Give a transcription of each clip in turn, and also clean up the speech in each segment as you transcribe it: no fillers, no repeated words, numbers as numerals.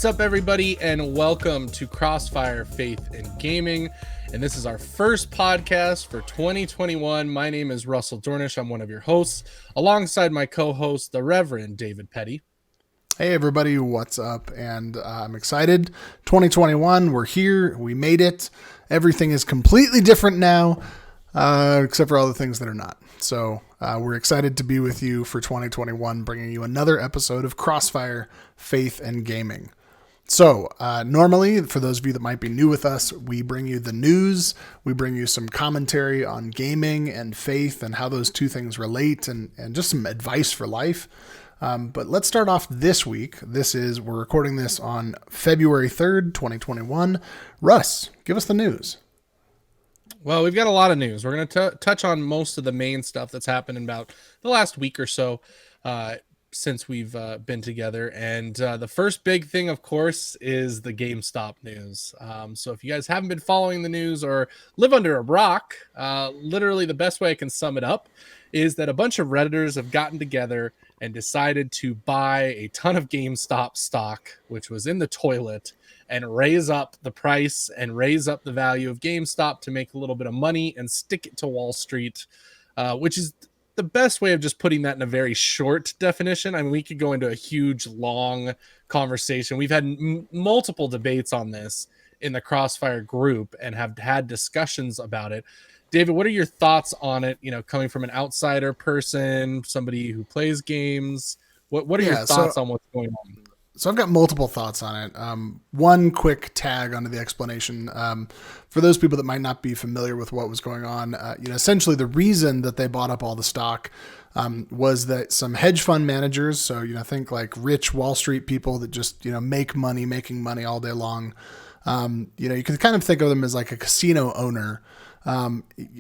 What's up, everybody, and welcome to CrossFire Faith in Gaming. And this is our first podcast for 2021. My name is Russell Dornish. I'm one of your hosts, alongside my co-host, the Reverend David Petty. Hey, everybody, what's up? And I'm excited. 2021, we're here. We made it. Everything is completely different now, except for all the things that are not. So we're excited to be with you for 2021, bringing you another episode of CrossFire Faith and Gaming. So normally, for those of you that might be new with us, we bring you the news. We bring you some commentary on gaming and faith and how those two things relate, and just some advice for life. But let's start off this week. We're recording this on February 3rd, 2021. Russ, give us the news. Well, we've got a lot of news. We're going to touch on most of the main stuff that's happened in about the last week or so since we've been together. And the first big thing, of course, is the GameStop news. So if you guys haven't been following the news or live under a rock, literally the best way I can sum it up is that a bunch of Redditors have gotten together and decided to buy a ton of GameStop stock, which was in the toilet, and raise up the price and raise up the value of GameStop to make a little bit of money and stick it to Wall Street, which is the best way of just putting that in a very short definition. I mean, we could go into a huge, long conversation. We've had multiple debates on this in the Crossfire group and have had discussions about it. David, what are your thoughts on it? You know, coming from an outsider person, somebody who plays games, what are your thoughts on what's going on? So I've got multiple thoughts on it. One quick tag onto the explanation. For those people that might not be familiar with what was going on, essentially the reason that they bought up all the stock was that some hedge fund managers, so, think like rich Wall Street people that just, making money all day long. You can kind of think of them as like a casino owner.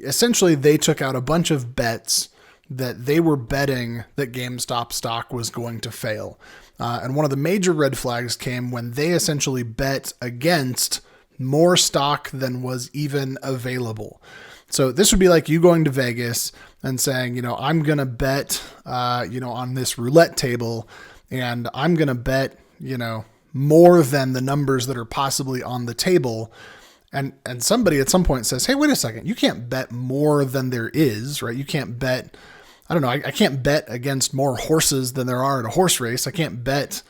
Essentially, they took out a bunch of bets that they were betting that GameStop stock was going to fail. And one of the major red flags came when they essentially bet against more stock than was even available. So this would be like you going to Vegas and saying, I'm going to bet, on this roulette table, and I'm going to bet, more than the numbers that are possibly on the table. And somebody at some point says, hey, wait a second, you can't bet more than there is, right? You can't bet, I can't bet against more horses than there are at a horse race. I can't bet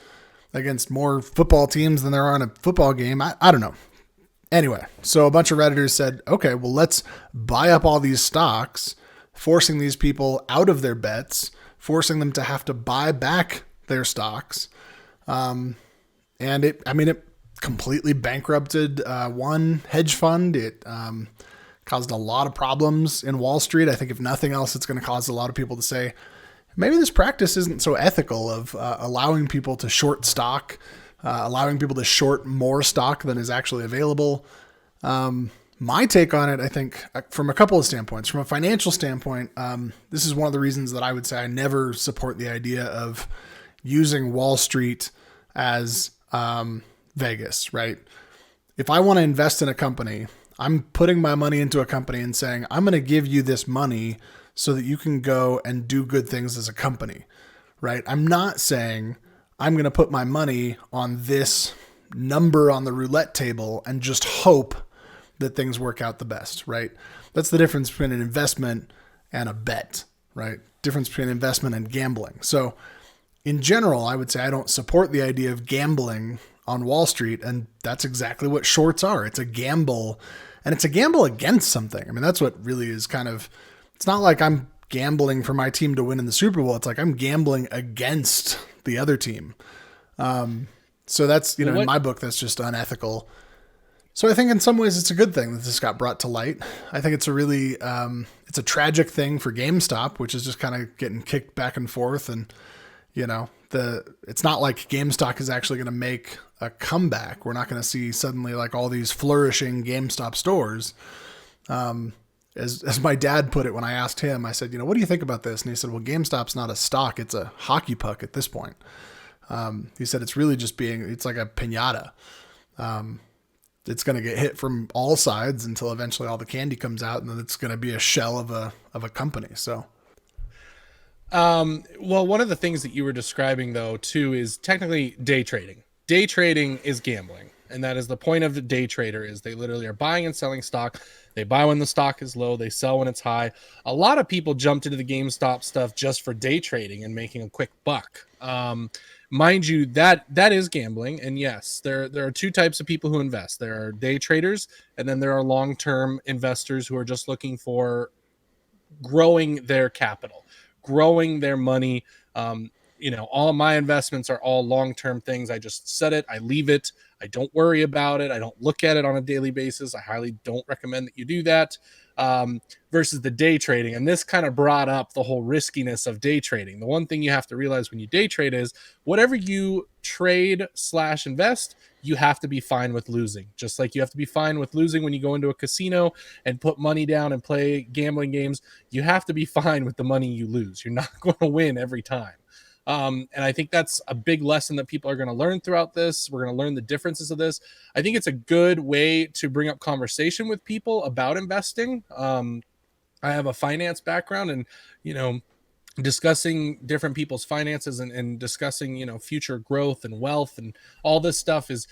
against more football teams than there are in a football game. I don't know. Anyway, so a bunch of Redditors said, okay, well, let's buy up all these stocks, forcing these people out of their bets, forcing them to have to buy back their stocks. And it completely bankrupted one hedge fund. It caused a lot of problems in Wall Street. I think if nothing else, it's going to cause a lot of people to say, maybe this practice isn't so ethical of allowing people to short stock, allowing people to short more stock than is actually available. My take on it, I think, from a couple of standpoints. From a financial standpoint, this is one of the reasons that I would say I never support the idea of using Wall Street as Vegas, right? If I want to invest in a company, I'm putting my money into a company and saying, I'm going to give you this money so that you can go and do good things as a company, right? I'm not saying I'm going to put my money on this number on the roulette table and just hope that things work out the best, right? That's the difference between an investment and a bet, right? Difference between investment and gambling. So in general, I would say I don't support the idea of gambling on Wall Street, and that's exactly what shorts are. It's a gamble, and it's a gamble against something. I mean, that's what really is it's not like I'm gambling for my team to win in the Super Bowl. It's like I'm gambling against the other team. So that's, in my book, that's just unethical. So I think in some ways it's a good thing that this got brought to light. I think it's a really, it's a tragic thing for GameStop, which is just kind of getting kicked back and forth. And, it's not like GameStop is actually going to make a comeback. We're not going to see suddenly like all these flourishing GameStop stores. As my dad put it, when I asked him, I said, what do you think about this? And he said, well, GameStop's not a stock. It's a hockey puck at this point. He said, it's really just it's like a piñata. It's going to get hit from all sides until eventually all the candy comes out, and then it's going to be a shell of a company. So Well, one of the things that you were describing, though, too, is technically day trading. day trading is gambling. And that is the point of the day trader, is they literally are buying and selling stock. They buy when the stock is low, they sell when it's high. A lot of people jumped into the GameStop stuff just for day trading and making a quick buck. Mind you, that is gambling. And yes, there are two types of people who invest. There are day traders, and then there are long-term investors who are just looking for growing their capital, growing their money. All my investments are all long-term things. I just set it, I leave it, I don't worry about it, I don't look at it on a daily basis. I highly don't recommend that you do that. Versus the day trading. And this kind of brought up the whole riskiness of day trading. The one thing you have to realize when you day trade is whatever you trade / invest, you have to be fine with losing. Just like you have to be fine with losing when you go into a casino and put money down and play gambling games. You have to be fine with the money you lose. You're not going to win every time. And I think that's a big lesson that people are going to learn throughout this. We're going to learn the differences of this. I think it's a good way to bring up conversation with people about investing. I have a finance background, and, discussing different people's finances and discussing, future growth and wealth and all this stuff is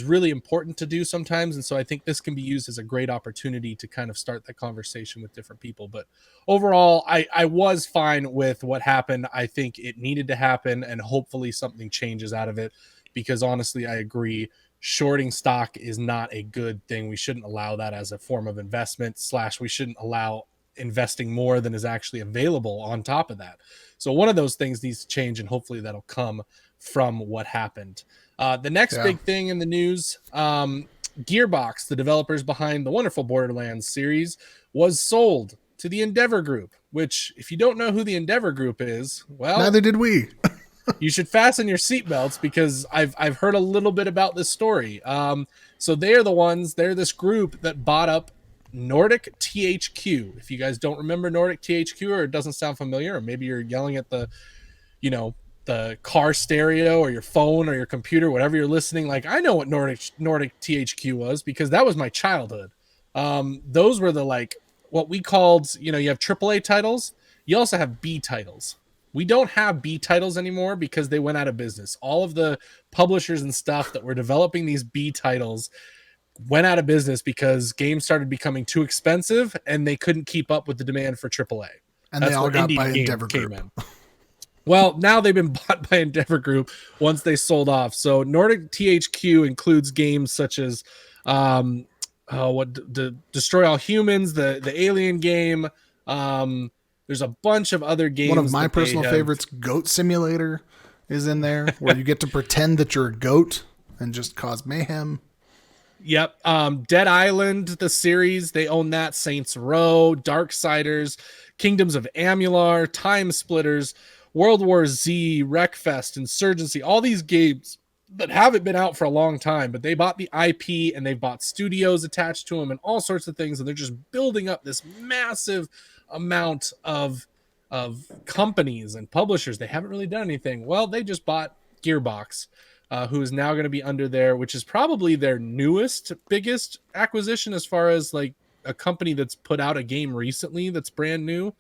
really important to do sometimes. And so I think this can be used as a great opportunity to kind of start that conversation with different people. But overall, I was fine with what happened. I think it needed to happen, and hopefully something changes out of it, because honestly, I agree. Shorting stock is not a good thing. We shouldn't allow that as a form of investment / we shouldn't allow investing more than is actually available on top of that. So one of those things needs to change, and hopefully that'll come from what happened. The next big thing in the news, Gearbox, the developers behind the wonderful Borderlands series, was sold to the Endeavor Group, which, if you don't know who the Endeavor Group is, well, neither did we. You should fasten your seatbelts, because I've heard a little bit about this story. So they're this group that bought up Nordic THQ. If you guys don't remember Nordic THQ, or it doesn't sound familiar, or maybe you're yelling at the car stereo or your phone or your computer, whatever you're listening, like, I know what Nordic THQ was, because that was my childhood. Those were what we called, you have AAA titles. You also have B titles. We don't have B titles anymore because they went out of business. All of the publishers and stuff that were developing these B titles went out of business because games started becoming too expensive and they couldn't keep up with the demand for AAA. And they all got by Endeavor Group. Well, now they've been bought by Endeavor Group once they sold off. So Nordic THQ includes games such as Destroy All Humans, the Alien game. There's a bunch of other games. One of my personal favorites, Goat Simulator, is in there, where you get to pretend that you're a goat and just cause mayhem. Yep. Dead Island, the series, they own that. Saints Row, Darksiders, Kingdoms of Amular, Time Splitters, World War Z, Wreckfest, Insurgency, all these games that haven't been out for a long time, but they bought the IP and they've bought studios attached to them and all sorts of things. And they're just building up this massive amount of companies and publishers. They haven't really done anything. Well, they just bought Gearbox, who is now going to be under there, which is probably their biggest acquisition as far as like a company that's put out a game recently that's brand new.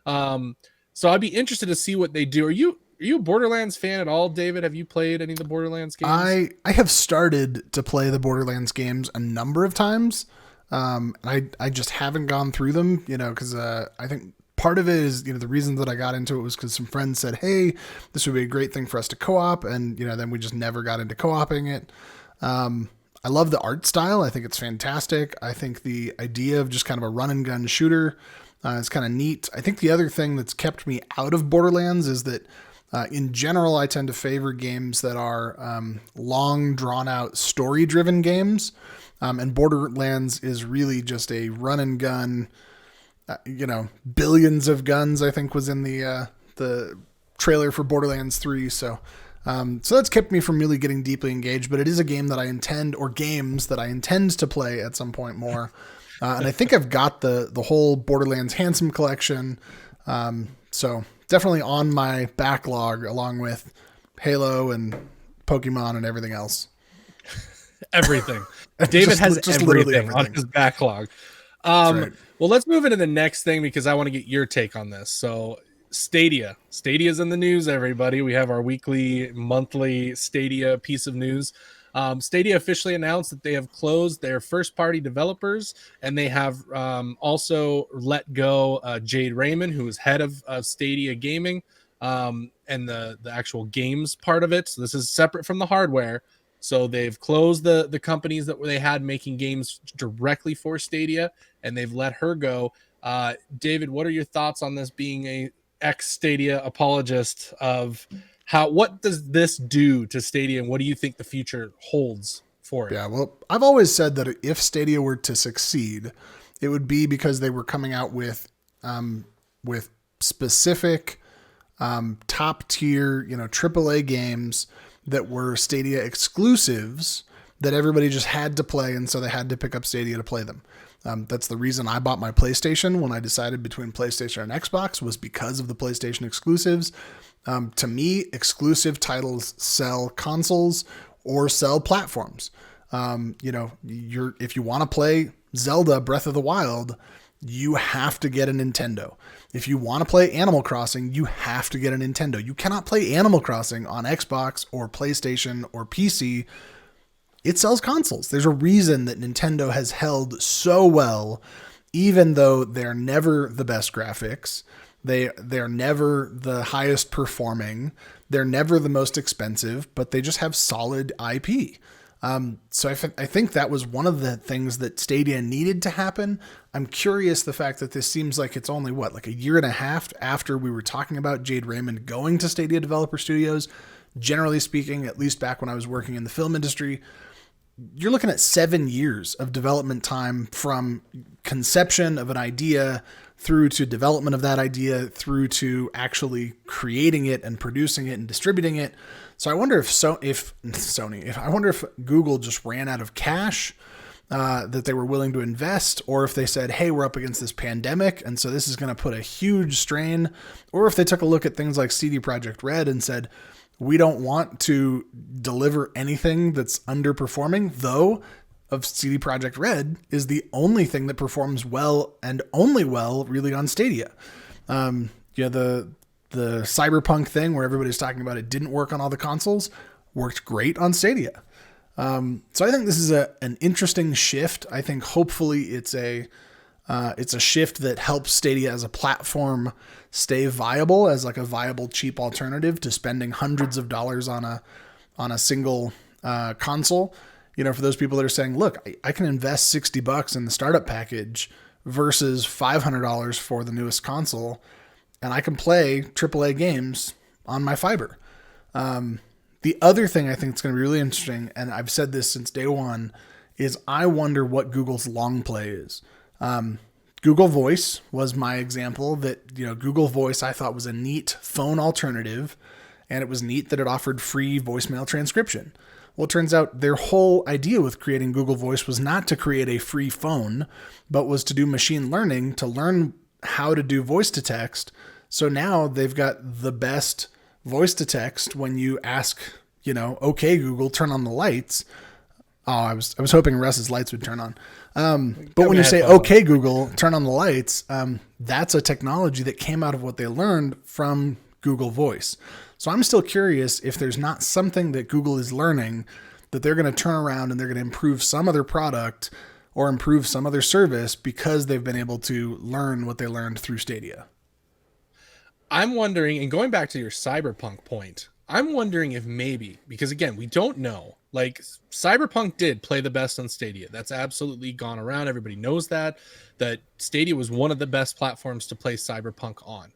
So I'd be interested to see what they do. Are you a Borderlands fan at all, David? Have you played any of the Borderlands games? I have started to play the Borderlands games a number of times. I just haven't gone through them, because I think part of it is, the reason that I got into it was because some friends said, hey, this would be a great thing for us to co-op. And, then we just never got into co-oping it. I love the art style. I think it's fantastic. I think the idea of just kind of a run and gun shooter is kind of neat. I think the other thing that's kept me out of Borderlands is that in general, I tend to favor games that are long, drawn-out, story-driven games. And Borderlands is really just a run and gun, billions of guns, I think, was in the trailer for Borderlands 3. So that's kept me from really getting deeply engaged. But it is a game that games that I intend to play at some point more. And I think I've got the whole Borderlands Handsome collection. So definitely on my backlog, along with Halo and Pokemon and everything else. Everything. David has everything on his backlog. Right. Well, let's move into the next thing, because I want to get your take on this. So Stadia. Stadia's in the news, everybody. We have our weekly, monthly Stadia piece of news. Stadia officially announced that they have closed their first-party developers, and they have also let go Jade Raymond, who is head of Stadia Gaming, and the actual games part of it. So this is separate from the hardware. So they've closed the companies that they had making games directly for Stadia, and they've let her go. David, what are your thoughts on this, being a ex Stadia apologist of what does this do to Stadia, and what do you think the future holds for it? Yeah, well, I've always said that if Stadia were to succeed, it would be because they were coming out with specific top tier, AAA games that were Stadia exclusives that everybody just had to play, and so they had to pick up Stadia to play them. That's the reason I bought my PlayStation when I decided between PlayStation and Xbox, was because of the PlayStation exclusives. To me, exclusive titles sell consoles or sell platforms. If you want to play Zelda Breath of the Wild, you have to get a Nintendo. If you want to play Animal Crossing, you have to get a Nintendo. You cannot play Animal Crossing on Xbox or PlayStation or PC. It sells consoles. There's a reason that Nintendo has held so well, even though they're never the best graphics. They're never the highest performing. They're never the most expensive, but they just have solid IP. So I think that was one of the things that Stadia needed to happen. I'm curious the fact that this seems like it's only like a year and a half after we were talking about Jade Raymond going to Stadia Developer Studios. Generally speaking, at least back when I was working in the film industry, you're looking at 7 years of development time from conception of an idea through to development of that idea through to actually creating it and producing it and distributing it. So I wonder I wonder if Google just ran out of cash that they were willing to invest, or if they said, hey, we're up against this pandemic, and so this is going to put a huge strain, or if they took a look at things like CD Projekt Red and said, we don't want to deliver anything that's underperforming, though of CD Projekt Red is the only thing that performs well and only well really on Stadia. The Cyberpunk thing where everybody's talking about it didn't work on all the consoles, worked great on Stadia. So I think this is an interesting shift. I think hopefully it's a shift that helps Stadia as a platform stay viable as like a viable, cheap alternative to spending hundreds of dollars on a single console. For those people that are saying, look, I can invest $60 in the startup package versus $500 for the newest console, and I can play AAA games on my fiber. The other thing I think is going to be really interesting, and I've said this since day one, is I wonder what Google's long play is. Google Voice was my example that, Google Voice I thought was a neat phone alternative, and it was neat that it offered free voicemail transcription. Well, it turns out their whole idea with creating Google Voice was not to create a free phone, but was to do machine learning to learn how to do voice to text. So now they've got the best voice to text when you ask, okay, Google, turn on the lights. Oh, I was hoping Russ's lights would turn on. But when you say, okay, Google, turn on the lights, that's a technology that came out of what they learned from Google Voice. So I'm still curious if there's not something that Google is learning that they're going to turn around and they're going to improve some other product or improve some other service because they've been able to learn what they learned through Stadia. I'm wondering, and going back to your Cyberpunk point, I'm wondering if maybe, because again, we don't know, like Cyberpunk did play the best on Stadia. That's absolutely gone around. Everybody knows that Stadia was one of the best platforms to play Cyberpunk on.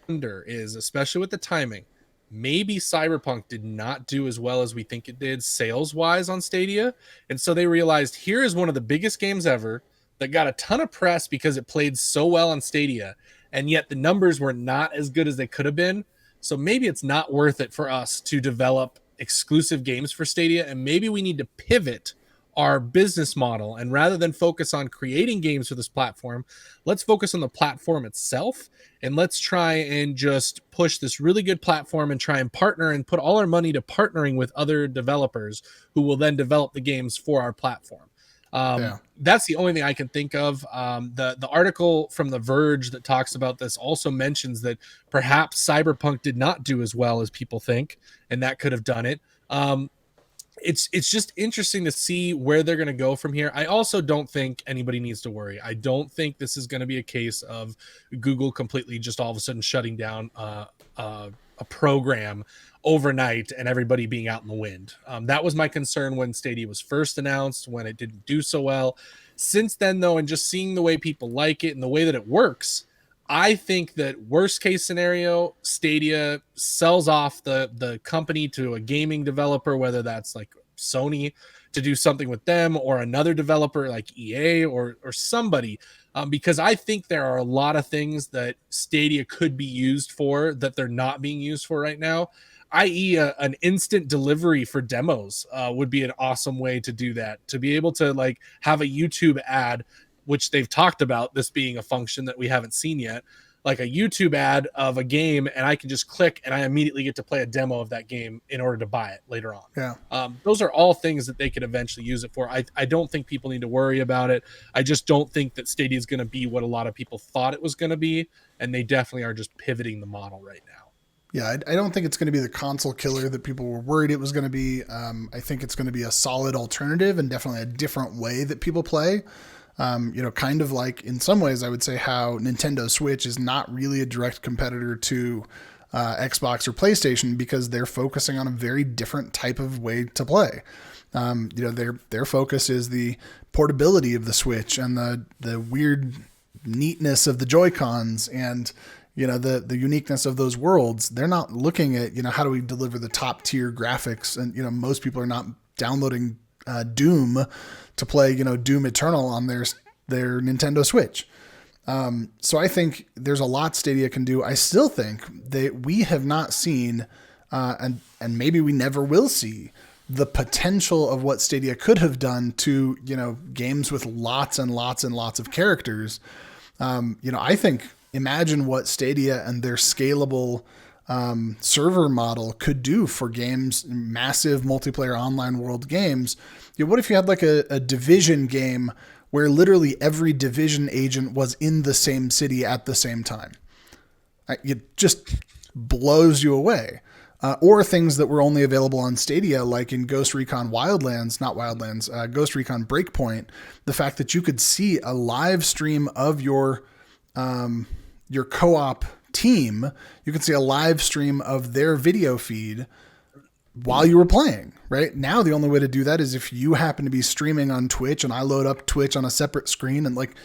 Wonder is, especially with the timing, maybe Cyberpunk did not do as well as we think it did sales wise on Stadia. And so they realized, here is one of the biggest games ever that got a ton of press because it played so well on Stadia. And yet the numbers were not as good as they could have been. So maybe it's not worth it for us to develop exclusive games for Stadia. And maybe we need to pivot our business model. And rather than focus on creating games for this platform, let's focus on the platform itself. And let's try and just push this really good platform and try and partner and put all our money to partnering with other developers who will then develop the games for our platform. Yeah. That's the only thing I can think of. The article from The Verge that talks about this also mentions that perhaps Cyberpunk did not do as well as people think, and that could have done it. It's just interesting to see where they're going to go from here. I also don't think anybody needs to worry. I don't think this is going to be a case of Google completely just all of a sudden shutting down a program overnight and everybody being out in the wind. That was my concern when Stadia was first announced, when it didn't do so well. Since then, though, and just seeing the way people like it and the way that it works, I think that worst case scenario, Stadia sells off the company to a gaming developer, whether that's like Sony to do something with them or another developer like EA or somebody, because I think there are a lot of things that Stadia could be used for that they're not being used for right now. I.e., an instant delivery for demos would be an awesome way to do that. To be able to like have a YouTube ad, which they've talked about this being a function that we haven't seen yet, like a YouTube ad of a game, and I can just click and I immediately get to play a demo of that game in order to buy it later on. Yeah. Those are all things that they could eventually use it for. I don't think people need to worry about it. I just don't think that Stadia is going to be what a lot of people thought it was going to be, and they definitely are just pivoting the model right now. Yeah, I don't think it's going to be the console killer that people were worried it was going to be. I think it's going to be a solid alternative and definitely a different way that people play. Kind of like in some ways, I would say how Nintendo Switch is not really a direct competitor to Xbox or PlayStation because they're focusing on a very different type of way to play. Their focus is the portability of the Switch and the weird neatness of the Joy-Cons and the uniqueness of those worlds. They're not looking at how do we deliver the top tier graphics, and most people are not downloading Doom to play Doom Eternal on their Nintendo Switch. So I think there's a lot Stadia can do. I still think that we have not seen and maybe we never will see the potential of what Stadia could have done to games with lots and lots and lots of characters. I think imagine what Stadia and their scalable server model could do for games, massive multiplayer online world games. What if you had like a Division game where literally every Division agent was in the same city at the same time? It just blows you away. Or things that were only available on Stadia, like in Ghost Recon Ghost Recon Breakpoint, the fact that you could see a live stream of your co-op team, you can see a live stream of their video feed while you were playing. Right now, the only way to do that is if you happen to be streaming on Twitch and I load up Twitch on a separate screen, and like,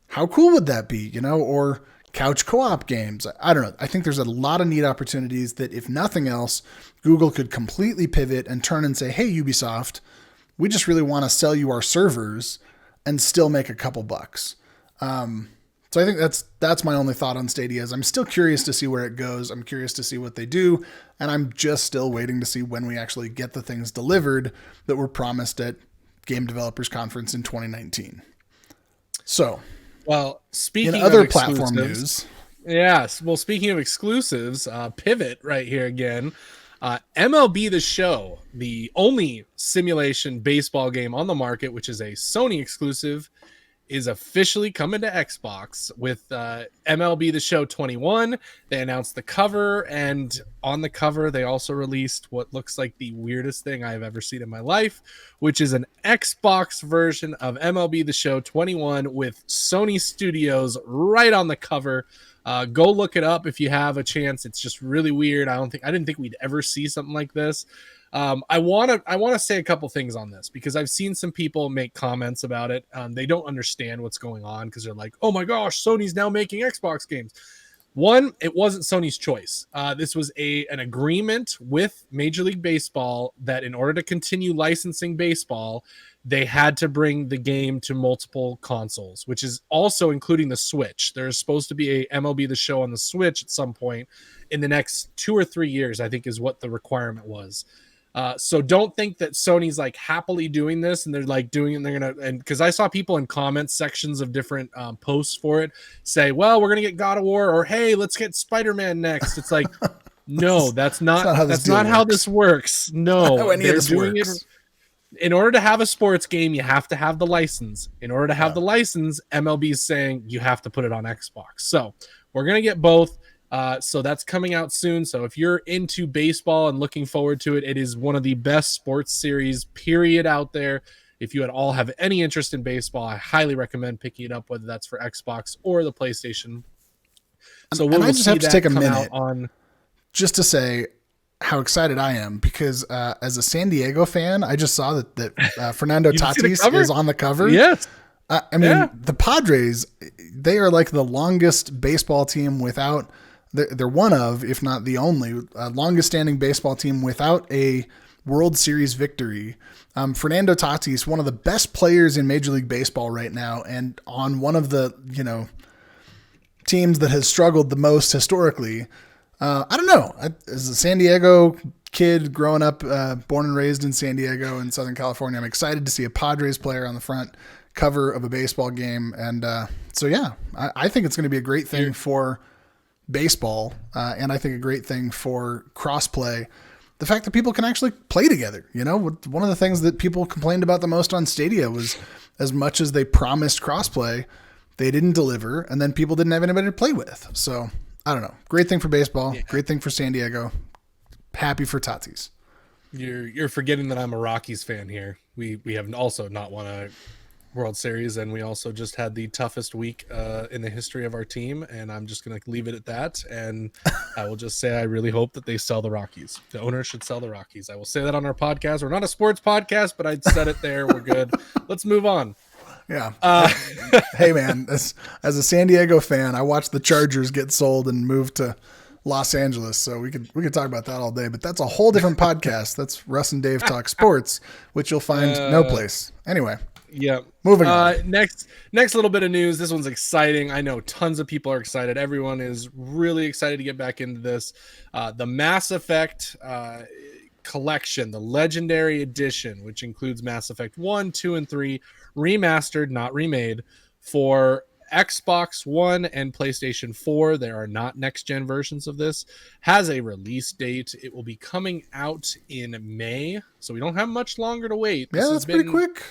how cool would that be? Or couch co-op games. I don't know. I think there's a lot of neat opportunities that, if nothing else, Google could completely pivot and turn and say, hey, Ubisoft, we just really want to sell you our servers and still make a couple bucks. So I think that's my only thought on Stadia. Is I'm still curious to see where it goes. I'm curious to see what they do. And I'm just still waiting to see when we actually get the things delivered that were promised at Game Developers Conference in 2019. So, well, speaking in other of platform news. Yes. Well, speaking of exclusives, pivot right here again. MLB The Show, the only simulation baseball game on the market, which is a Sony exclusive, is officially coming to Xbox with MLB The Show 21. They announced the cover, and on the cover, they also released what looks like the weirdest thing I've ever seen in my life, which is an Xbox version of MLB The Show 21 with Sony Studios right on the cover. Go look it up if you have a chance. It's just really weird. I didn't think we'd ever see something like this. I want to say a couple things on this because I've seen some people make comments about it. They don't understand what's going on because they're like, oh my gosh, Sony's now making Xbox games. One, it wasn't Sony's choice. This was an agreement with Major League Baseball that in order to continue licensing baseball, they had to bring the game to multiple consoles, which is also including the Switch. There's supposed to be a MLB The Show on the Switch at some point in the next 2 or 3 years, I think is what the requirement was. So don't think that Sony's like happily doing this and they're like doing it and they're going to, and because I saw people in comments sections of different posts for it say, well, we're going to get God of War, or hey, let's get Spider-Man next. It's like, no, that's not how this works. No, any of this works. in order to have a sports game, you have to have the license. In order to have Yeah. the license, MLB is saying you have to put it on Xbox. So we're going to get both. So that's coming out soon. So if you're into baseball and looking forward to it, it is one of the best sports series, period, out there. If you at all have any interest in baseball, I highly recommend picking it up, whether that's for Xbox or the PlayStation. So And I just have to take a minute on. just to say how excited I am because as a San Diego fan, I just saw that Fernando Tatis is on the cover. Yes. I mean, the Padres, they are like the longest baseball team without, they're one of, if not the only, longest standing baseball team without a World Series victory. Fernando Tatis, one of the best players in Major League Baseball right now, and on one of the, teams that has struggled the most historically. I don't know. As a San Diego kid growing up, born and raised in San Diego in Southern California, I'm excited to see a Padres player on the front cover of a baseball game. And so, yeah, I think it's going to be a great thing for baseball, and I think a great thing for crossplay. The fact that people can actually play together, one of the things that people complained about the most on Stadia was as much as they promised crossplay, they didn't deliver, and then people didn't have anybody to play with. So I don't know. Great thing for baseball. Yeah. Great thing for San Diego. Happy for Tatis. You're forgetting that I'm a Rockies fan here. We have also not won a World Series, and we also just had the toughest week in the history of our team, and I'm just going to leave it at that. And I will just say I really hope that they sell the Rockies. The owner should sell the Rockies. I will say that on our podcast. We're not a sports podcast, but I'd said it there. We're good. Let's move on. Yeah. Hey, man, as a San Diego fan, I watched the Chargers get sold and move to Los Angeles, so we could talk about that all day, but that's a whole different podcast. That's Russ and Dave Talk Sports, which you'll find no place. Anyway. Yeah. Moving on. Next little bit of news. This one's exciting. I know tons of people are excited. Everyone is really excited to get back into this. The Mass Effect collection, the Legendary Edition, which includes Mass Effect 1, 2, and 3, remastered, not remade, for Xbox One and PlayStation 4. There are not next-gen versions of this. Has a release date. It will be coming out in May, so we don't have much longer to wait. Yeah, that's pretty quick.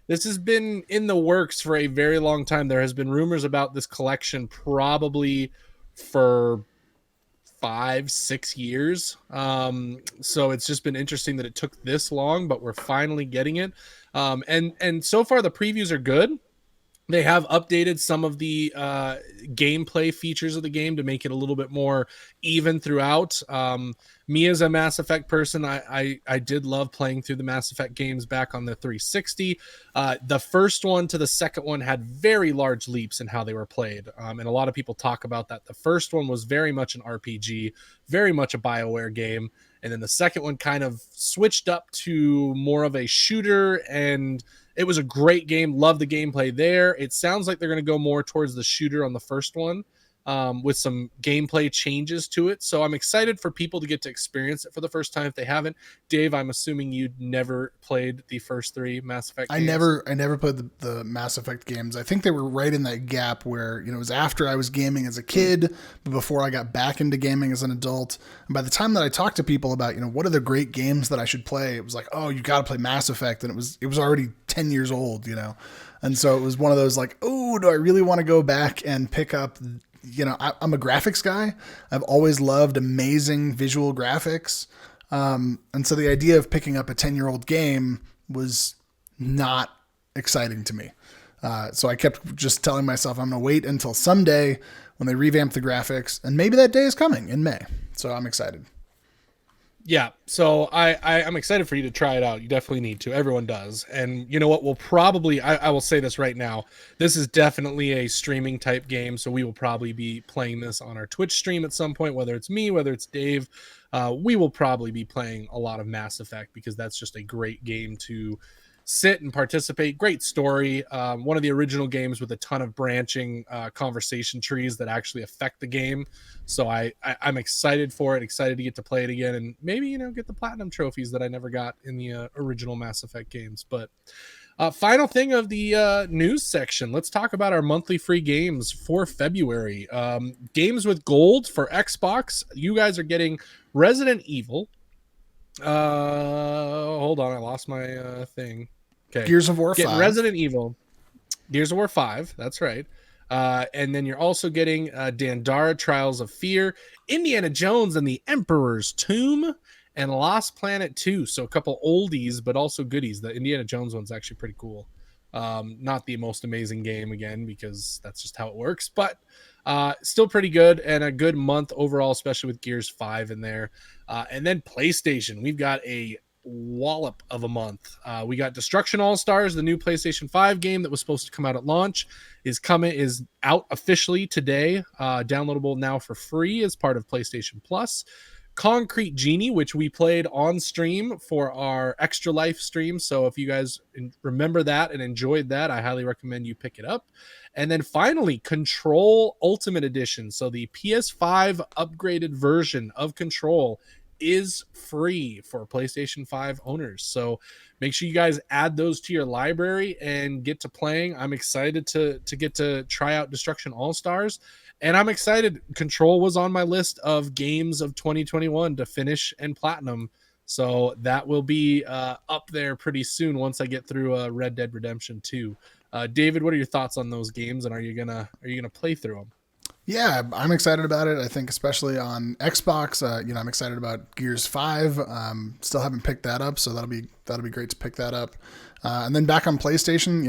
This has been in the works for a very long time. There has been rumors about this collection probably for 5-6 years. So it's just been interesting that it took this long, but we're finally getting it. And so far the previews are good. They have updated some of the gameplay features of the game to make it a little bit more even throughout. Me as a Mass Effect person, I did love playing through the Mass Effect games back on the 360. The first one to the second one had very large leaps in how they were played. And a lot of people talk about that. The first one was very much an RPG, very much a BioWare game. And then the second one kind of switched up to more of a shooter, and it was a great game. Love the gameplay there. It sounds like they're going to go more towards the shooter on the first one, with some gameplay changes to it. So I'm excited for people to get to experience it for the first time if they haven't. Dave, I'm assuming you'd never played the first 3 Mass Effect games. I never played the Mass Effect games. I think they were right in that gap where, it was after I was gaming as a kid, but before I got back into gaming as an adult. And by the time that I talked to people about, what are the great games that I should play, it was like, oh, you got to play Mass Effect. And it was already 10 years old, And so it was one of those like, oh, do I really want to go back and pick up, I'm a graphics guy. I've always loved amazing visual graphics. And so the idea of picking up a 10-year-old game was not exciting to me. So I kept just telling myself I'm going to wait until someday when they revamp the graphics, and maybe that day is coming in May. So I'm excited. Yeah, so I'm excited for you to try it out. You definitely need to. Everyone does. And you know what? We'll probably, I will say this right now, this is definitely a streaming type game, so we will probably be playing this on our Twitch stream at some point, whether it's me, whether it's Dave. We will probably be playing a lot of Mass Effect because that's just a great game to sit and participate. Great story. One of the original games with a ton of branching conversation trees that actually affect the game. So I'm excited for it, excited to get to play it again, and maybe, get the platinum trophies that I never got in the original Mass Effect games. But final thing of the news section, let's talk about our monthly free games for February. Games with gold for Xbox. You guys are getting Resident Evil, Hold on, I lost my thing. Okay, Gears of War getting 5. Resident Evil, Gears of War 5. That's right. And then you're also getting Dandara Trials of Fear, Indiana Jones and the Emperor's Tomb, and Lost Planet 2. So a couple oldies, but also goodies. The Indiana Jones one's actually pretty cool. Not the most amazing game again, because that's just how it works, but still pretty good, and a good month overall, especially with Gears 5 in there. And then PlayStation, we've got a wallop of a month. We got Destruction All Stars, the new PlayStation 5 game that was supposed to come out at launch, is out officially today. Downloadable now for free as part of PlayStation Plus. Concrete Genie, which we played on stream for our Extra Life stream. So if you guys remember that and enjoyed that, I highly recommend you pick it up. And then finally, Control Ultimate Edition. So the PS5 upgraded version of Control is free for PlayStation 5 owners. So make sure you guys add those to your library and get to playing. I'm excited to get to try out Destruction All Stars. And I'm excited. Control was on my list of games of 2021 to finish and platinum. So that will be up there pretty soon once I get through Red Dead Redemption 2. David, what are your thoughts on those games, and are you gonna play through them? Yeah, I'm excited about it. I think especially on Xbox, I'm excited about Gears 5. Still haven't picked that up, so that'll be great to pick that up. And then back on PlayStation,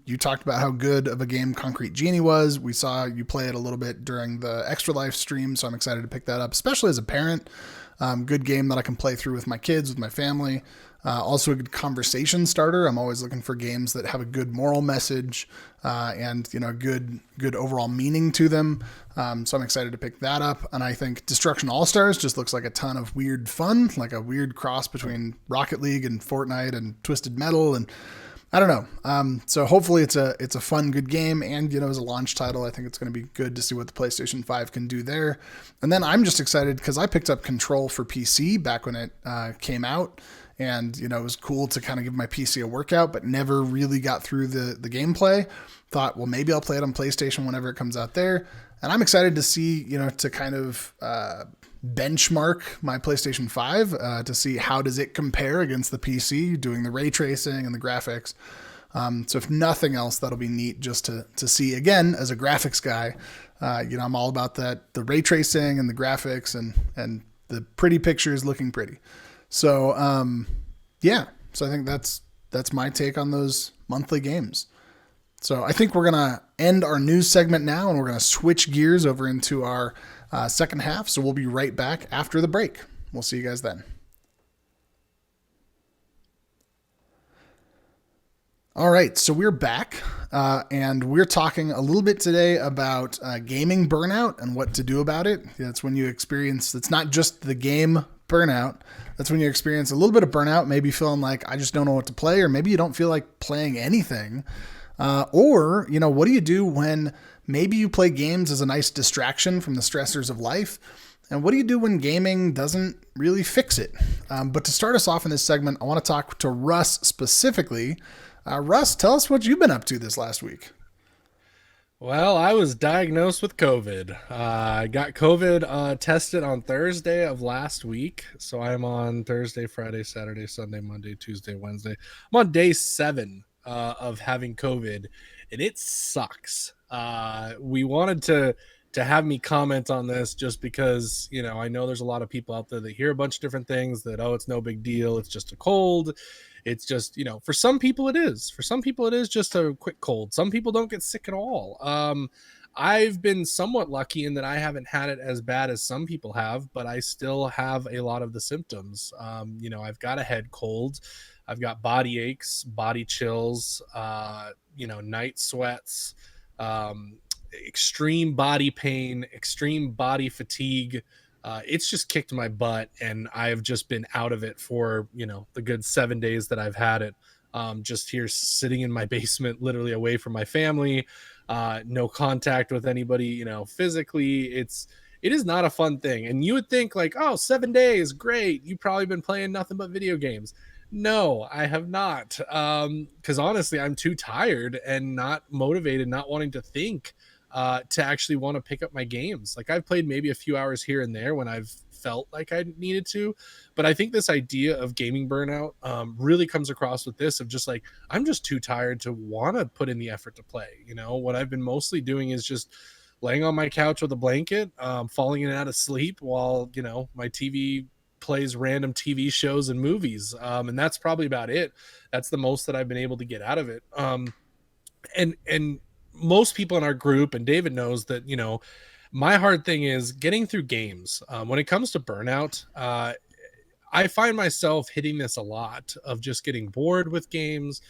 you talked about how good of a game Concrete Genie was. We saw you play it a little bit during the Extra Life stream, so I'm excited to pick that up, especially as a parent. Good game that I can play through with my kids, with my family. Also a good conversation starter. I'm always looking for games that have a good moral message and good overall meaning to them. So I'm excited to pick that up. And I think Destruction All Stars just looks like a ton of weird fun, like a weird cross between Rocket League and Fortnite and Twisted Metal, and I don't know. So hopefully it's a fun, good game, and as a launch title, I think it's going to be good to see what the PlayStation 5 can do there. And then I'm just excited because I picked up Control for PC back when it came out. And, it was cool to kind of give my PC a workout, but never really got through the gameplay. Thought, well, maybe I'll play it on PlayStation whenever it comes out there. And I'm excited to see, to kind of benchmark my PlayStation 5 to see how does it compare against the PC, doing the ray tracing and the graphics. So if nothing else, that'll be neat just to see, again, as a graphics guy. I'm all about that, the ray tracing and the graphics and the pretty pictures looking pretty. So, so I think that's my take on those monthly games. So I think we're going to end our news segment now, and we're going to switch gears over into our second half. So we'll be right back after the break. We'll see you guys then. All right, so we're back, and we're talking a little bit today about gaming burnout and what to do about it. That's when you experience, it's not just the game burnout. That's when you experience a little bit of burnout, maybe feeling like I just don't know what to play, or maybe you don't feel like playing anything. Or, what do you do when maybe you play games as a nice distraction from the stressors of life? And what do you do when gaming doesn't really fix it? But to start us off in this segment, I want to talk to Russ specifically. Russ, tell us what you've been up to this last week. Well, I was diagnosed with COVID. I got COVID tested on Thursday of last week. So I'm on Thursday, Friday, Saturday, Sunday, Monday, Tuesday, Wednesday. I'm on day 7 of having COVID, and it sucks. We wanted to have me comment on this just because, I know there's a lot of people out there that hear a bunch of different things that, it's no big deal. It's just a cold. It's just, for some people it is. For some people it is just a quick cold. Some people don't get sick at all. I've been somewhat lucky in that I haven't had it as bad as some people have, but I still have a lot of the symptoms. I've got a head cold. I've got body aches, body chills, night sweats, extreme body pain, extreme body fatigue. It's just kicked my butt, and I've just been out of it for, the good 7 days that I've had it. Just here sitting in my basement, literally away from my family, no contact with anybody, physically. It is not a fun thing. And you would think like, 7 days, great. You've probably been playing nothing but video games. No, I have not. Because honestly, I'm too tired and not motivated, not wanting to think to actually want to pick up my games. Like I've played maybe a few hours here and there when I've felt like I needed to. But I think this idea of gaming burnout really comes across with this of just like, I'm just too tired to want to put in the effort to play. You know, what I've been mostly doing is just laying on my couch with a blanket, falling in and out of sleep while, you know, my TV plays random TV shows and movies. And that's probably about it. That's the most that I've been able to get out of it. And most people in our group, and David knows that, you know, my hard thing is getting through games. When it comes to burnout, I find myself hitting this a lot of just getting bored with games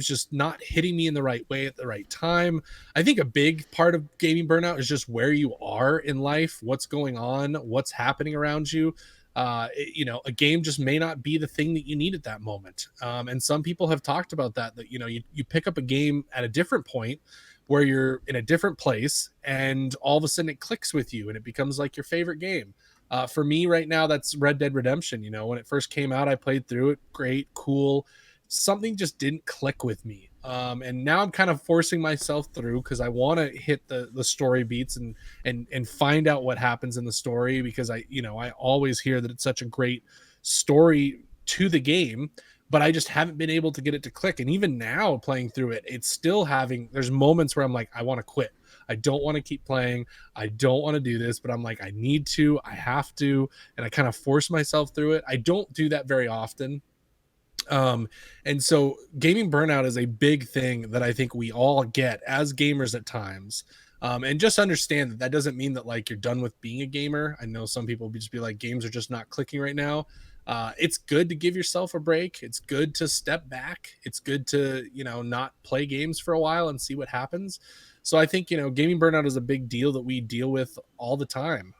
just not hitting me in the right way at the right time. I think a big part of gaming burnout is just where you are in life, what's going on, what's happening around you. You know, a game just may not be the thing that you need at that moment. And some people have talked about that, you know, you pick up a game at a different point where you're in a different place and all of a sudden it clicks with you and it becomes like your favorite game. For me right now, that's Red Dead Redemption. You know, when it first came out, I played through it. Great, cool. Something just didn't click with me. And now I'm kind of forcing myself through because I want to hit the story beats and find out what happens in the story, because I always hear that it's such a great story to the game, but I just haven't been able to get it to click. And even now playing through it, it's still there's moments where I'm like, I want to quit. I don't want to keep playing. I don't want to do this, but I'm like, I need to, I have to. And I kind of force myself through it. I don't do that very often. And so gaming burnout is a big thing that I think we all get as gamers at times. And just understand that doesn't mean that like you're done with being a gamer. I know some people just be like, games are just not clicking right now. It's good to give yourself a break. It's good to step back. It's good to, you know, not play games for a while and see what happens. So I think, you know, gaming burnout is a big deal that we deal with all the time.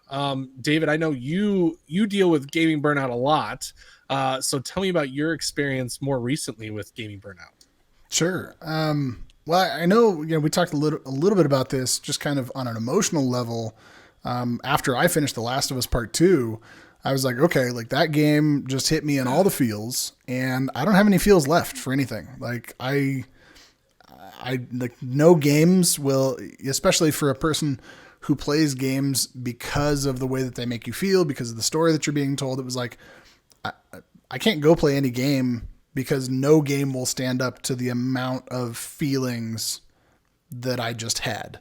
David, I know you deal with gaming burnout a lot. So tell me about your experience more recently with gaming burnout. Sure. Well, I know, you know, we talked a little bit about this just kind of on an emotional level. After I finished The Last of Us Part 2, I was like, okay, like that game just hit me in all the feels and I don't have any feels left for anything. Like I like no games will, especially for a person who plays games because of the way that they make you feel, because of the story that you're being told. It was like, I can't go play any game because no game will stand up to the amount of feelings that I just had.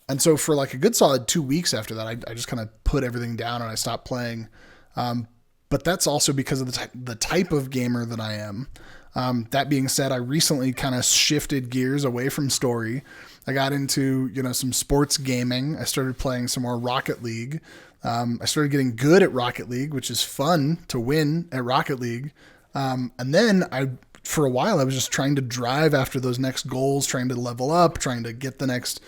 And so for like a good solid 2 weeks after that, I just kind of put everything down and I stopped playing. But that's also because of the type of gamer that I am. That being said, I recently kind of shifted gears away from story. I got into, you know, some sports gaming. I started playing some more Rocket League. I started getting good at Rocket League, which is fun to win at Rocket League. And then for a while, I was just trying to drive after those next goals, trying to level up, trying to get the next,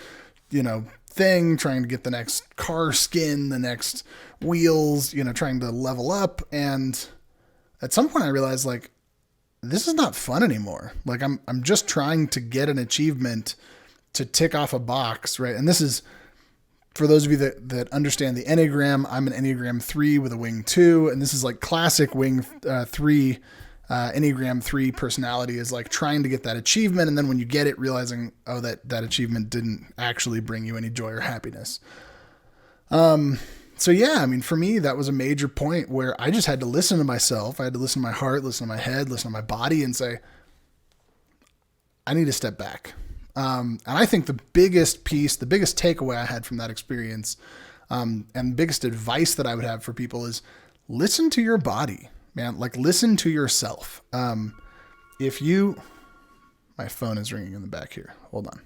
you know, thing, trying to get the next car skin, the next wheels, you know, trying to level up. And at some point I realized like, this is not fun anymore. Like I'm just trying to get an achievement to tick off a box. Right. And this is for those of you that understand the Enneagram. I'm an Enneagram 3 with a wing 2. And this is like classic wing 3, Enneagram 3 personality is like trying to get that achievement. And then when you get it, realizing, oh, that achievement didn't actually bring you any joy or happiness. So yeah, I mean, for me, that was a major point where I just had to listen to myself. I had to listen to my heart, listen to my head, listen to my body and say, I need to step back. And I think the biggest piece, the biggest takeaway I had from that experience, and the biggest advice that I would have for people is listen to your body, man. Like listen to yourself. My phone is ringing in the back here. Hold on.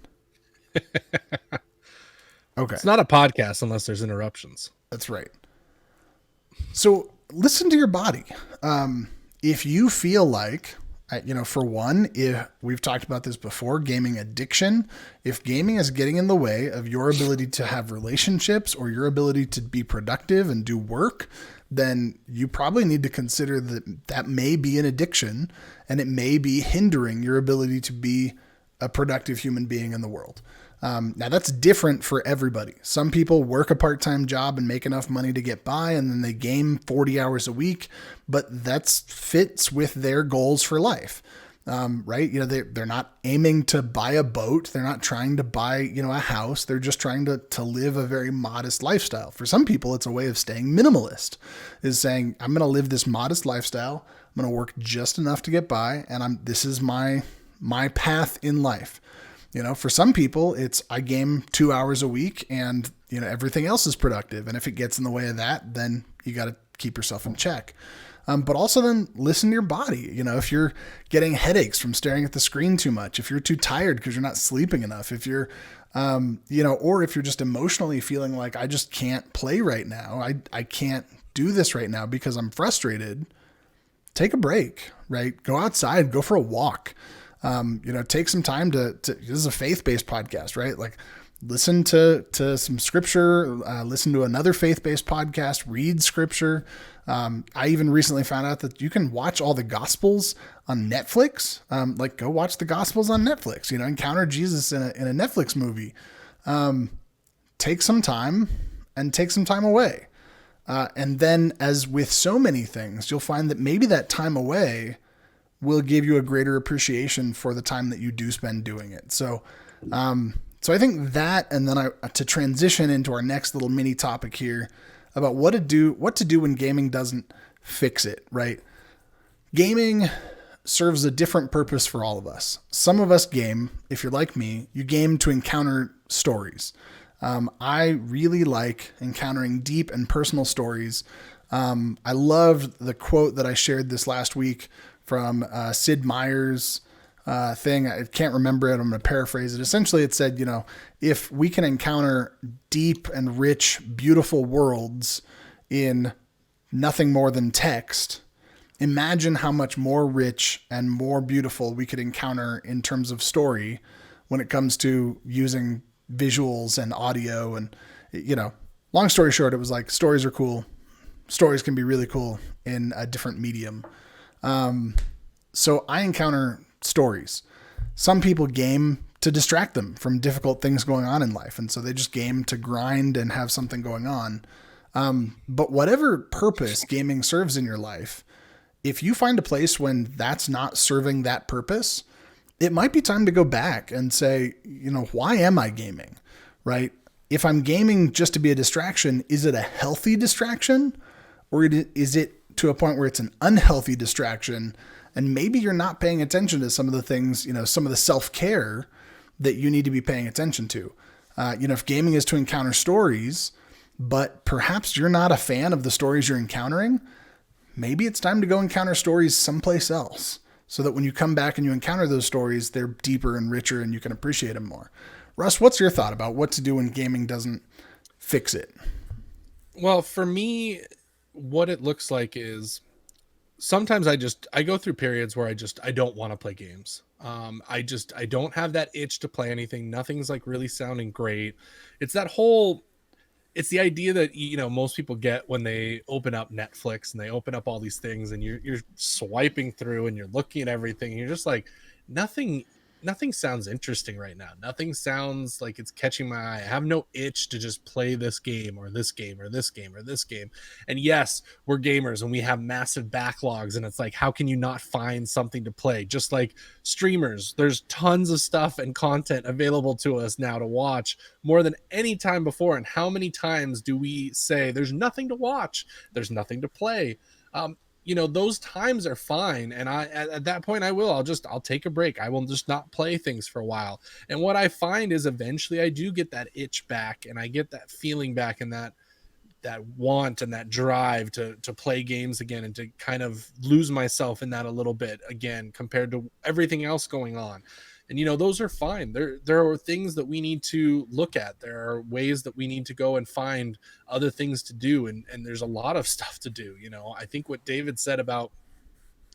Okay. It's not a podcast unless there's interruptions. That's right. So listen to your body. If you feel like, you know, for one, if we've talked about this before, gaming addiction, if gaming is getting in the way of your ability to have relationships or your ability to be productive and do work, then you probably need to consider that may be an addiction and it may be hindering your ability to be a productive human being in the world. Now that's different for everybody. Some people work a part-time job and make enough money to get by and then they game 40 hours a week, but that fits with their goals for life. right? They're not aiming to buy a boat. They're not trying to buy, a house. They're just trying to live a very modest lifestyle. For some people, it's a way of staying minimalist, is saying, I'm going to live this modest lifestyle. I'm going to work just enough to get by. And this is my path in life. For some people, it's I game 2 hours a week and, everything else is productive. And if it gets in the way of that, then you got to keep yourself in check. But also then listen to your body. If you're getting headaches from staring at the screen too much, if you're too tired because you're not sleeping enough, if you're, or if you're just emotionally feeling like I just can't play right now, I can't do this right now because I'm frustrated, take a break, right? Go outside, go for a walk. Take some time to this is a faith-based podcast, right? Like listen to some scripture, listen to another faith-based podcast, read scripture. I even recently found out that you can watch all the gospels on Netflix. Like go watch the gospels on Netflix, encounter Jesus in a Netflix movie. Take some time and take some time away. And then as with so many things, you'll find that maybe that time away will give you a greater appreciation for the time that you do spend doing it. So I think that, and then to transition into our next little mini topic here about what to do when gaming doesn't fix it, right? Gaming serves a different purpose for all of us. Some of us game, if you're like me, you game to encounter stories. I really like encountering deep and personal stories. I loved the quote that I shared this last week from Sid Meier's thing. I can't remember it. I'm going to paraphrase it. Essentially, it said, if we can encounter deep and rich, beautiful worlds in nothing more than text, imagine how much more rich and more beautiful we could encounter in terms of story when it comes to using visuals and audio. And, long story short, it was like stories are cool. Stories can be really cool in a different medium. So I encounter stories. Some people game to distract them from difficult things going on in life. And so they just game to grind and have something going on. But whatever purpose gaming serves in your life, if you find a place when that's not serving that purpose, it might be time to go back and say, why am I gaming? Right? If I'm gaming just to be a distraction, is it a healthy distraction? Or is it to a point where it's an unhealthy distraction? And maybe you're not paying attention to some of the things, some of the self-care that you need to be paying attention to. If gaming is to encounter stories, but perhaps you're not a fan of the stories you're encountering, maybe it's time to go encounter stories someplace else so that when you come back and you encounter those stories, they're deeper and richer and you can appreciate them more. Russ, what's your thought about what to do when gaming doesn't fix it? Well, for me, what it looks like is sometimes I go through periods where I don't want to play games. I don't have that itch to play anything. Nothing's like really sounding great. It's it's the idea that, most people get when they open up Netflix and they open up all these things and you're swiping through and you're looking at everything and you're just like, nothing sounds interesting right now. Nothing sounds like it's catching my eye. I have no itch to just play this game or this game or this game or this game. And yes, we're gamers and we have massive backlogs, and it's like, how can you not find something to play? Just like streamers, there's tons of stuff and content available to us now to watch more than any time before. And how many times do we say there's nothing to watch, there's nothing to play? Those times are fine. And at that point, I'll take a break. I will just not play things for a while. And what I find is eventually I do get that itch back and I get that feeling back and that want and that drive to play games again and to kind of lose myself in that a little bit again, compared to everything else going on. And, those are fine. There are things that we need to look at. There are ways that we need to go and find other things to do. And there's a lot of stuff to do. I think what David said about,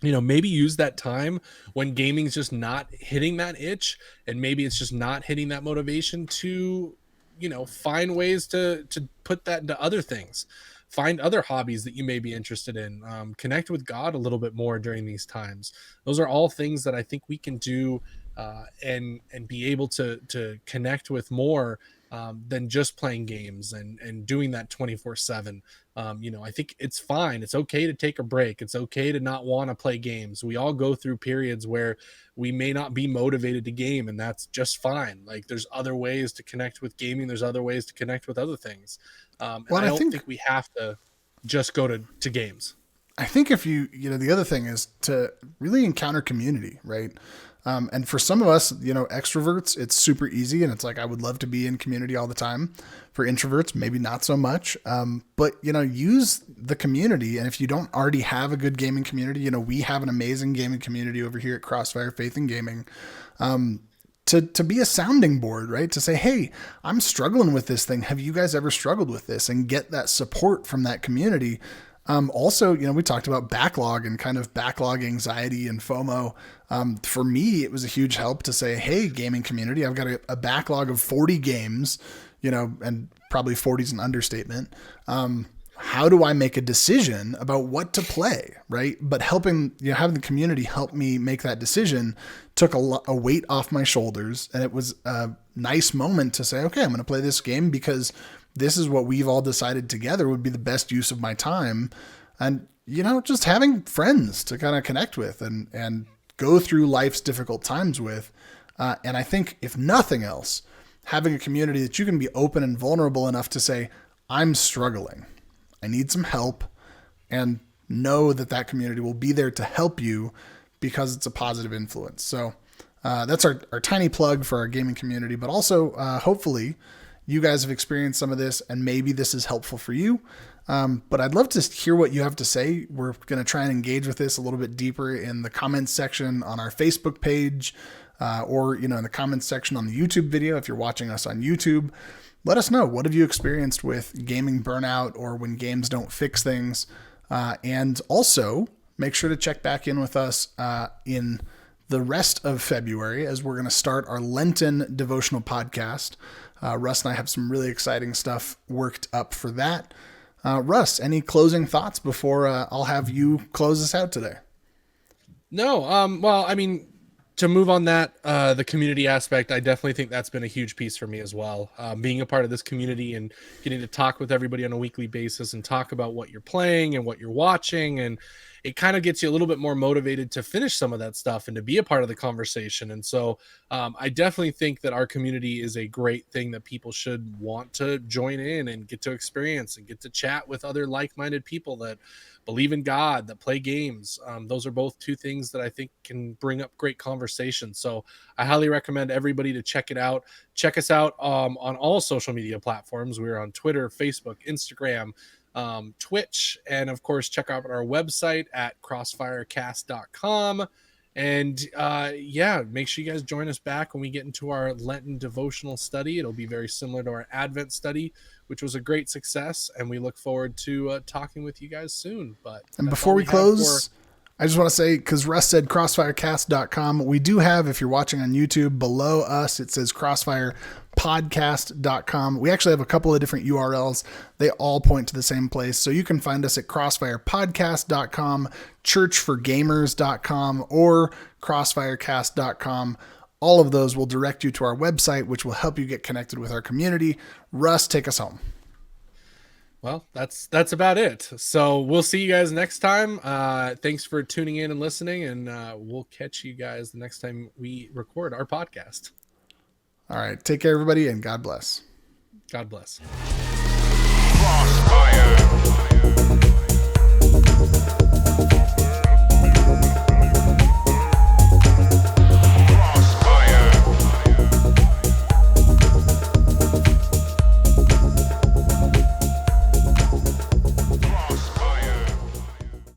maybe use that time when gaming's just not hitting that itch, and maybe it's just not hitting that motivation to, find ways to put that into other things. Find other hobbies that you may be interested in. Connect with God a little bit more during these times. Those are all things that I think we can do and be able to connect with more than just playing games and doing that 24/7. I think it's fine. It's okay to take a break. It's okay to not want to play games. We all go through periods where we may not be motivated to game, and that's just fine. Like, there's other ways to connect with gaming. There's other ways to connect with other things. And Well, I I don't think think we have to just go to games. I think if the other thing is to really encounter community, right? And for some of us, extroverts, it's super easy. And it's like, I would love to be in community all the time. For introverts, maybe not so much. But, use the community. And if you don't already have a good gaming community, we have an amazing gaming community over here at CrossFire Faith in Gaming. To be a sounding board, right? To say, hey, I'm struggling with this thing. Have you guys ever struggled with this? And get that support from that community. Also, we talked about backlog and kind of backlog anxiety and FOMO. For me, it was a huge help to say, hey, gaming community, I've got a backlog of 40 games, and probably 40 is an understatement. How do I make a decision about what to play, right? But having the community help me make that decision took a weight off my shoulders. And it was a nice moment to say, okay, I'm going to play this game because this is what we've all decided together would be the best use of my time. And, just having friends to kind of connect with and go through life's difficult times with. And I think if nothing else, having a community that you can be open and vulnerable enough to say, I'm struggling, I need some help, and know that community will be there to help you because it's a positive influence. So that's our tiny plug for our gaming community, but also hopefully you guys have experienced some of this and maybe this is helpful for you. But I'd love to hear what you have to say. We're going to try and engage with this a little bit deeper in the comments section on our Facebook page, or, in the comments section on the YouTube video. If you're watching us on YouTube, let us know. What have you experienced with gaming burnout or when games don't fix things? And also make sure to check back in with us in the rest of February as we're going to start our Lenten devotional podcast. Russ and I have some really exciting stuff worked up for that. Russ, any closing thoughts before I'll have you close us out today? No. Well, I mean, to move on that, the community aspect, I definitely think that's been a huge piece for me as well. Being a part of this community and getting to talk with everybody on a weekly basis and talk about what you're playing and what you're watching. And it kind of gets you a little bit more motivated to finish some of that stuff and to be a part of the conversation. And so I definitely think that our community is a great thing that people should want to join in and get to experience and get to chat with other like-minded people that believe in God, that play games. Those are both two things that I think can bring up great conversation. So I highly recommend everybody to check it out. Check us out on all social media platforms. We're on Twitter, Facebook, Instagram, Twitch, and of course, check out our website at crossfirecast.com. And make sure you guys join us back when we get into our Lenten devotional study. It'll be very similar to our Advent study, which was a great success, and we look forward to talking with you guys soon. And before we close, I just want to say, because Russ said crossfirecast.com, we do have, if you're watching on YouTube, below us, it says crossfirepodcast.com. We actually have a couple of different URLs. They all point to the same place. So you can find us at crossfirepodcast.com, churchforgamers.com, or crossfirecast.com. All of those will direct you to our website, which will help you get connected with our community. Russ, take us home. Well, that's about it. So we'll see you guys next time. Thanks for tuning in and listening, and we'll catch you guys the next time we record our podcast. All right. Take care, everybody, and God bless. God bless. Crossfire.